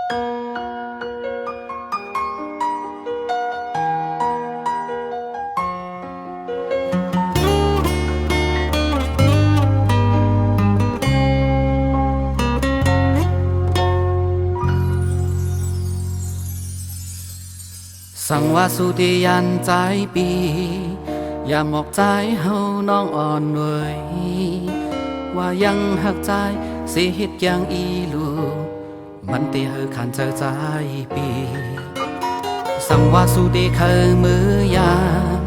สังว่าสุติยันใจปีอย่าหมอกใจเฮาน้องอ่อนเวยว่ายังหักใจสิเฮ็ดอย่างอีลูมันตีเฮอขันเจอใจปีสังว่าสุติเคยมือยาม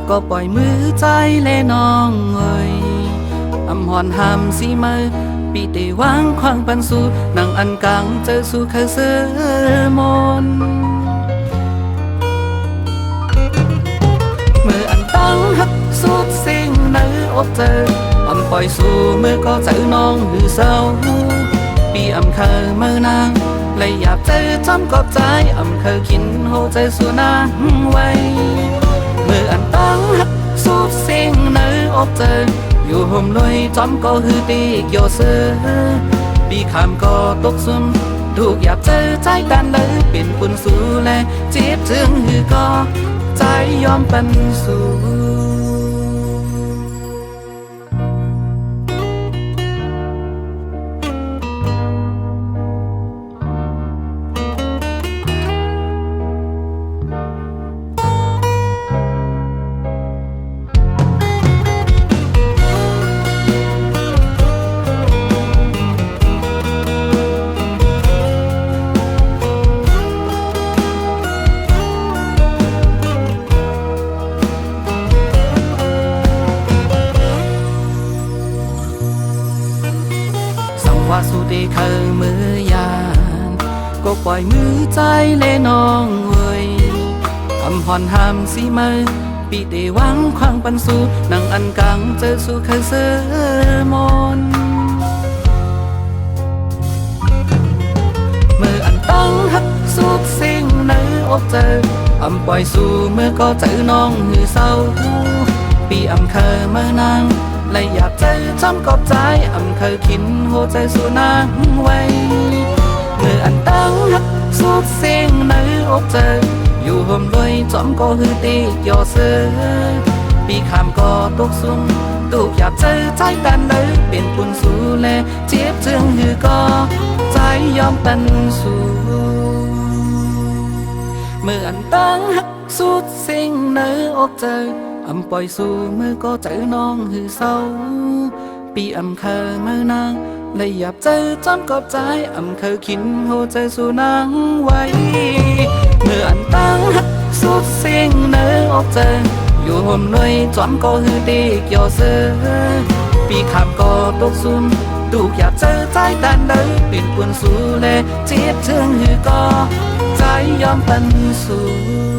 ก็ปล่อยมือใจเลน้องเอ่ยอำหอนหามสีมือปีเตวางควางปันสู่นางอันกังเจอสู่เคยเสือมนมืออันตั้งหักสุดสิ่งในอกเจออำปล่อยสู่มือก็เจอน้องหือเศร้าปีอำเคยมือนางเลยอยากเจอจำกอบใจอำเคยคินโหใจสู่นางไว้มืออันตั้งหักสุดสิ่งในอกเจออยู่ห่มลอยจำก็หือตีกโยเสือปีคำก็ตกซุ่มถูกอยากเจอใจกันเลยเป็นปุ่นสู่แลเจ็บถึงหือก็ใจยอมเป็นสู่ว่าสุดเคยมือยานก็ปล่อยมือใจเลน้องเอ่ยคำผ่อนห้ามสีมือปีเตวางควางปันสู่นางอันกังเจอสู่เคยเสือมนมืออันตั้งหักสุดสิ่งในอกเจออำปล่อยสู่มือก็เจอน้องหือเศร้าปีอำเคยมือนางและอยากเจอจำกอบใจอำเคยคินโหใจสู่นางไว้เมื่ออันตั้งหักสุดเสียงในอกเจออยู่ห่มด้วยจอมก็หือตีกยอเสือปีคำก็ตกซุ่มตูกอยากเจอใจกันเลยเป็นปุ่นสู่แลเจ็บจึงหือก็ใจยอมเป็นสู่เมื่ออันตั้งหักสุดเสียงในอกเจออำปล่อยสู่มือก็เจอน้องหือเศร้าปีอำเคยมือนางเลยอยากเจอจำกอบใจอำเคยคินโหใจสู่นางไว้เมื่ออันตั้งหักสุดเสียงเนื้ออกเจออยู่ห่มหน่วยจอมก็หือตีกยอเสือปีคำก็ตกซุ่มตูกอยากเจอใจแต่เดินเป็นปุ่นสู่แลเจ็บถึงหือก็ใจยอมเป็นสู่